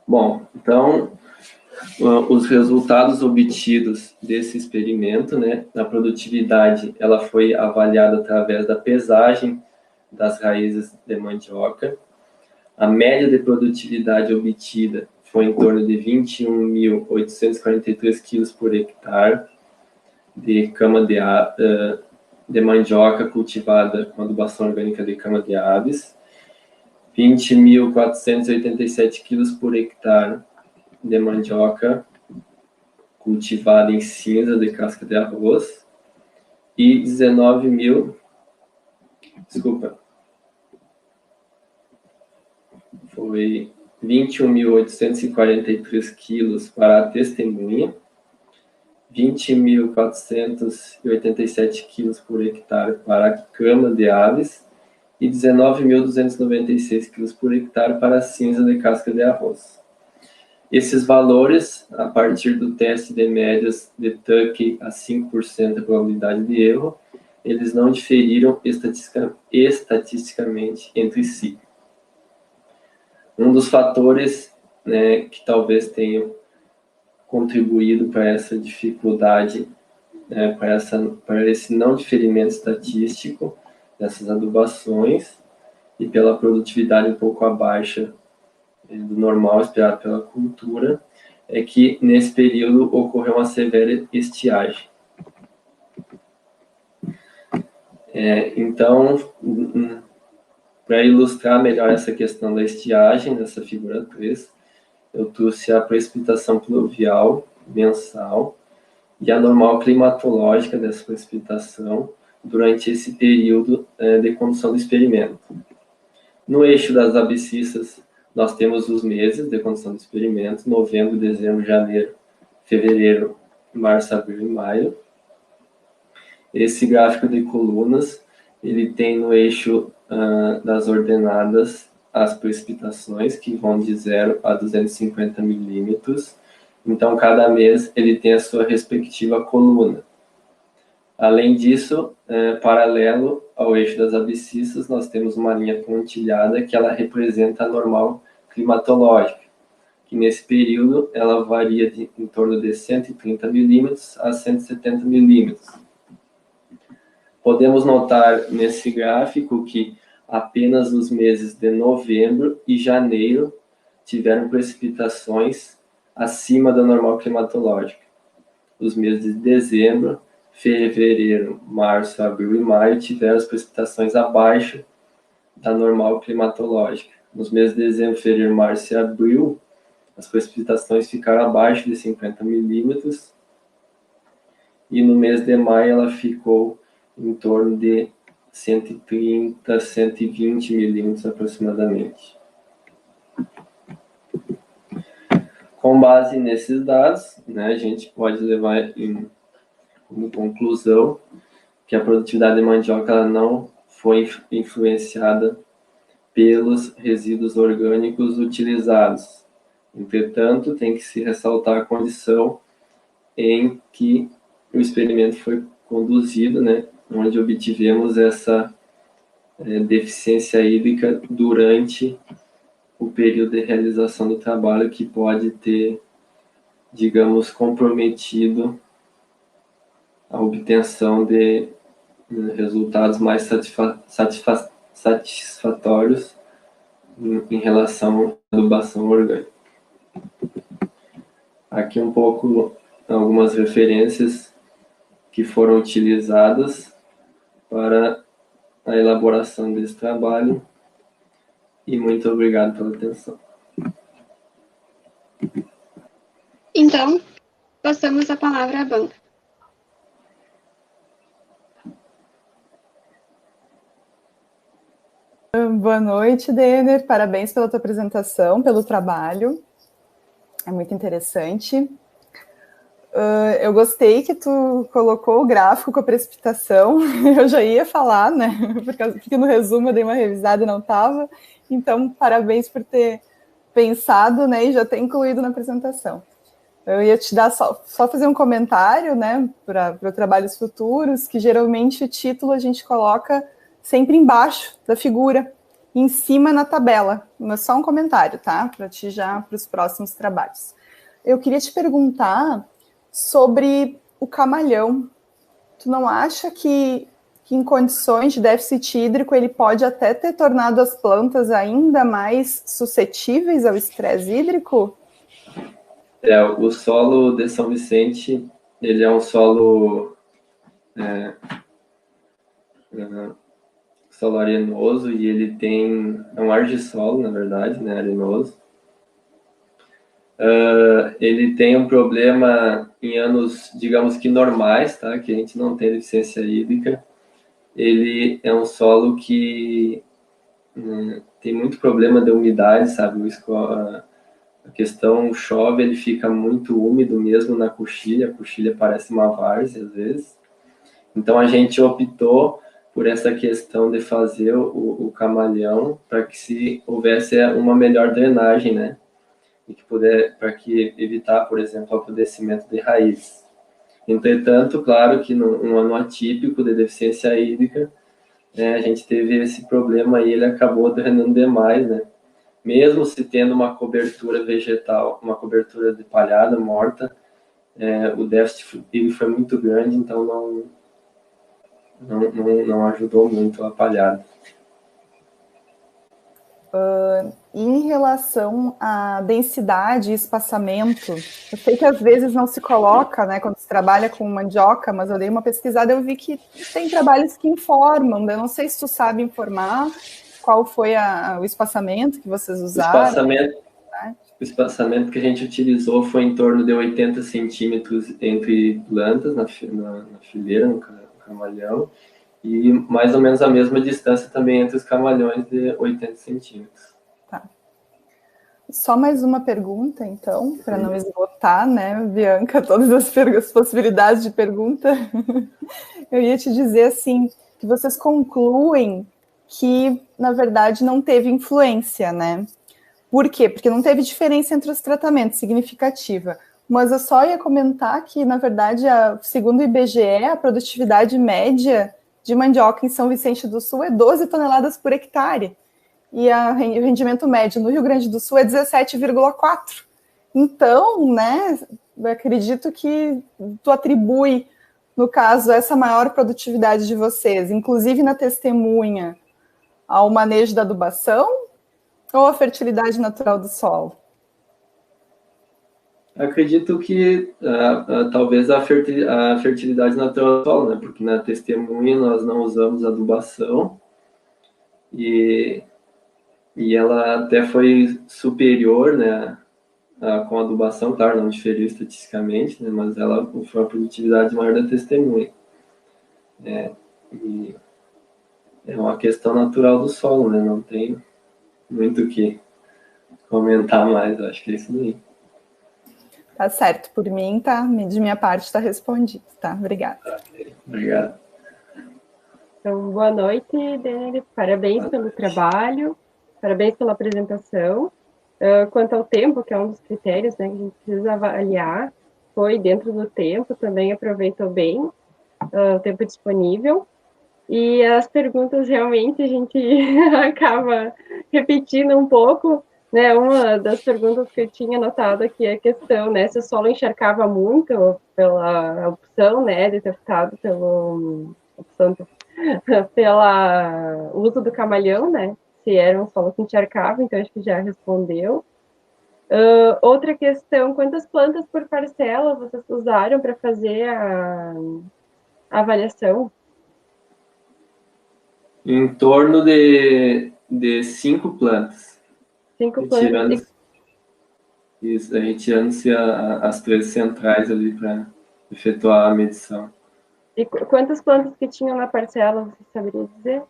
Bom, então, os resultados obtidos desse experimento, né, a produtividade, ela foi avaliada através da pesagem das raízes de mandioca. A média de produtividade obtida foi em torno de 21.843 quilos por hectare de cama de mandioca cultivada com adubação orgânica de cama de aves, 20.487 quilos por hectare de mandioca cultivada em cinza de casca de arroz e 21.843 quilos para a testemunha, 20.487 quilos por hectare para a cama de aves e 19.296 quilos por hectare para a cinza de casca de arroz. Esses valores, a partir do teste de médias de Tuckey a 5% de probabilidade de erro, eles não diferiram estatisticamente entre si. Um dos fatores, né, que talvez tenham contribuído para essa dificuldade, né, para esse não diferimento estatístico dessas adubações e pela produtividade um pouco abaixo do normal esperado pela cultura, é que nesse período ocorreu uma severa estiagem. Então, para ilustrar melhor essa questão da estiagem, nessa figura 3, eu trouxe a precipitação pluvial mensal e a normal climatológica dessa precipitação durante esse período de condução do experimento. No eixo das abscissas, nós temos os meses de condução do experimento: novembro, dezembro, janeiro, fevereiro, março, abril e maio. Esse gráfico de colunas, ele tem no eixo das ordenadas as precipitações, que vão de 0 a 250 milímetros. Então, cada mês ele tem a sua respectiva coluna. Além disso, paralelo ao eixo das abscissas, nós temos uma linha pontilhada que ela representa a normal climatológica, que nesse período ela varia em torno de 130 milímetros a 170 milímetros. Podemos notar nesse gráfico que apenas os meses de novembro e janeiro tiveram precipitações acima da normal climatológica. Os meses de dezembro, fevereiro, março, abril e maio tiveram as precipitações abaixo da normal climatológica. Nos meses de dezembro, fevereiro, março e abril, as precipitações ficaram abaixo de 50 milímetros, e no mês de maio ela ficou em torno de 130, 120 milímetros aproximadamente. Com base nesses dados, né, a gente pode levar como conclusão que a produtividade de mandioca ela não foi influenciada pelos resíduos orgânicos utilizados. Entretanto, tem que se ressaltar a condição em que o experimento foi conduzido, né, onde obtivemos essa deficiência hídrica durante o período de realização do trabalho, que pode ter digamos, comprometido à obtenção de resultados mais satisfatórios em relação à adubação orgânica. Aqui um pouco algumas referências que foram utilizadas para a elaboração desse trabalho e muito obrigado pela atenção. Então, passamos a palavra à banca. Boa noite, Denner. Parabéns pela tua apresentação, pelo trabalho. É muito interessante. Eu gostei que tu colocou o gráfico com a precipitação. Eu já ia falar, né? Porque no resumo eu dei uma revisada e não estava. Então, parabéns por ter pensado, né? E já ter incluído na apresentação. Eu ia te dar só fazer um comentário, né? Para trabalhos futuros, que geralmente o título a gente coloca sempre embaixo da figura, em cima na tabela. Mas só um comentário, tá? Para ti já para os próximos trabalhos. Eu queria te perguntar sobre o camalhão. Tu não acha que em condições de déficit hídrico ele pode até ter tornado as plantas ainda mais suscetíveis ao estresse hídrico? O solo de São Vicente, ele é um solo solo arenoso e ele é um argissolo, na verdade, né, arenoso. Ele tem um problema em anos, digamos que normais, tá, que a gente não tem deficiência hídrica. Ele é um solo que tem muito problema de umidade, sabe, a questão chove, ele fica muito úmido mesmo na coxilha, a coxilha parece uma várzea às vezes. Então a gente optou por essa questão de fazer o camalhão para que se houvesse uma melhor drenagem, né? E para que evitar, por exemplo, o apodrecimento de raízes. Entretanto, claro que num ano atípico de deficiência hídrica, a gente teve esse problema e ele acabou drenando demais, né? Mesmo se tendo uma cobertura vegetal, uma cobertura de palhada morta, o déficit hídrico foi muito grande, então não ajudou muito a palhada. Em relação à densidade e espaçamento, eu sei que às vezes não se coloca, né, quando se trabalha com mandioca, mas eu dei uma pesquisada, eu vi que tem trabalhos que informam, eu não sei se tu sabe informar qual foi o espaçamento que vocês usaram. O espaçamento que a gente utilizou foi em torno de 80 centímetros entre plantas na fileira, no camalhão, e mais ou menos a mesma distância também entre os camalhões de 80 centímetros. Tá. Só mais uma pergunta, então, para não esgotar, né, Bianca, todas as possibilidades de pergunta. Eu ia te dizer, assim, que vocês concluem que, na verdade, não teve influência, né? Por quê? Porque não teve diferença entre os tratamentos significativa. Mas eu só ia comentar que, na verdade, segundo o IBGE, a produtividade média de mandioca em São Vicente do Sul é 12 toneladas por hectare. E o rendimento médio no Rio Grande do Sul é 17,4. Então, né, eu acredito que tu atribui, no caso, essa maior produtividade de vocês, inclusive na testemunha, ao manejo da adubação ou à fertilidade natural do solo? Acredito que talvez a fertilidade natural do solo, né? Porque na testemunha nós não usamos adubação e ela até foi superior, né, com a adubação, claro, não diferiu estatisticamente, né, mas ela foi uma produtividade maior da testemunha. E é uma questão natural do solo, né? Não tem muito o que comentar mais, acho que é isso aí. Tá certo, por mim, tá, de minha parte está respondido, tá? Obrigada. Obrigado. Então, boa noite, Denner. Parabéns pelo trabalho, parabéns pela apresentação. Quanto ao tempo, que é um dos critérios, né, que a gente precisa avaliar, foi dentro do tempo, também aproveitou bem o tempo disponível. E as perguntas, realmente, a gente acaba repetindo um pouco, Né, uma das perguntas que eu tinha anotado aqui é a questão, né, se o solo encharcava muito pela opção, né, de ter optado pelo opção, pela uso do camalhão, né, se era um solo que encharcava, então acho que já respondeu. Outra questão, quantas plantas por parcela vocês usaram para fazer a avaliação? Em torno de 5 plantas. 5 Retirando, plantas. isso, retirando-se as 3 centrais ali para efetuar a medição. E quantas plantas que tinham na parcela, você saberia dizer?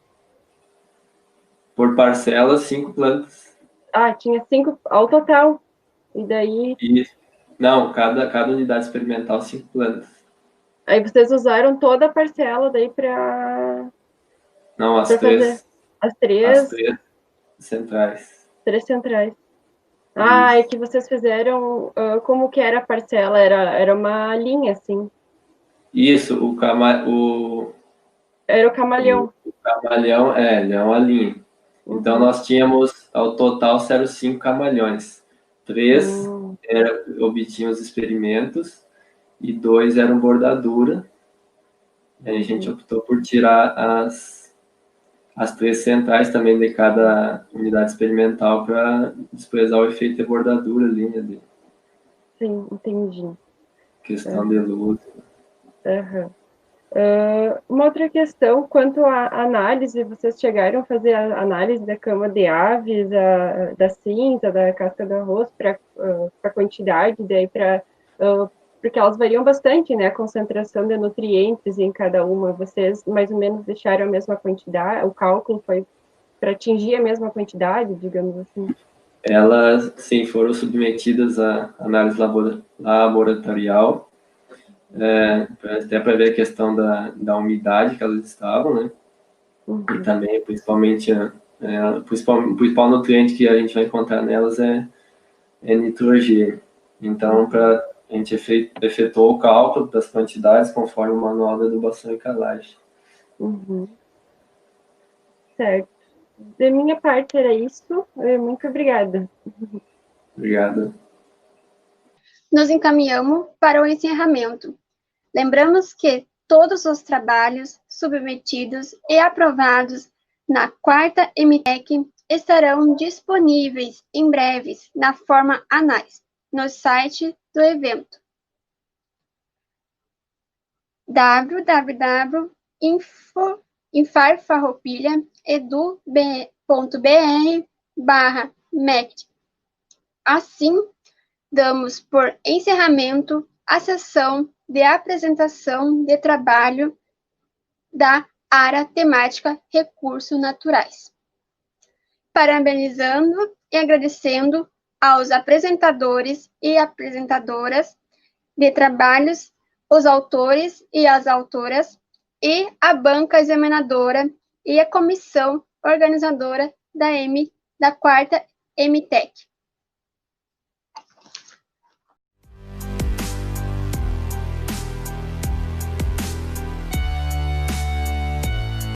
Por parcela, 5 plantas. Ah, tinha 5 ao total. E daí. Isso. Não, cada unidade experimental, 5 plantas. Aí vocês usaram toda a parcela daí para Não, as fazer as as três 3 centrais. centrais. Ah, Isso. é que vocês fizeram. Como que era a parcela? Era uma linha, assim. Isso, Era o camalhão. o camalhão, ele é uma linha. Então, Uhum. nós tínhamos, ao total, eram 5 camalhões. 3 obtínhamos experimentos e 2 eram bordadura. Aí a gente optou por tirar as 3 centrais também de cada unidade experimental para desprezar o efeito de bordadura ali, né, de Sim, entendi. questão de luz. Uhum. Uma outra questão, quanto à análise, vocês chegaram a fazer a análise da cama de aves, da cinza, da casca do arroz, para a quantidade, daí porque elas variam bastante, né, a concentração de nutrientes em cada uma. Vocês mais ou menos deixaram a mesma quantidade, o cálculo foi para atingir a mesma quantidade, digamos assim? Elas, sim, foram submetidas à análise laboratorial, até para ver a questão da umidade que elas estavam, né? E também, principalmente, o principal nutriente que a gente vai encontrar nelas é nitrogênio. Então, a gente efetuou o cálculo das quantidades conforme o manual da adubação e calagem. Certo. Da minha parte era isso. Muito obrigada. Obrigado. Nos encaminhamos para o encerramento. Lembramos que todos os trabalhos submetidos e aprovados na quarta MTEC estarão disponíveis em breves na forma anais, no site do evento www.infarfarroupilha.edu.br/MEC. Assim, damos por encerramento a sessão de apresentação de trabalho da área temática Recursos Naturais. Parabenizando e agradecendo aos apresentadores e apresentadoras de trabalhos, os autores e as autoras, e a banca examinadora e a comissão organizadora da quarta MTEC.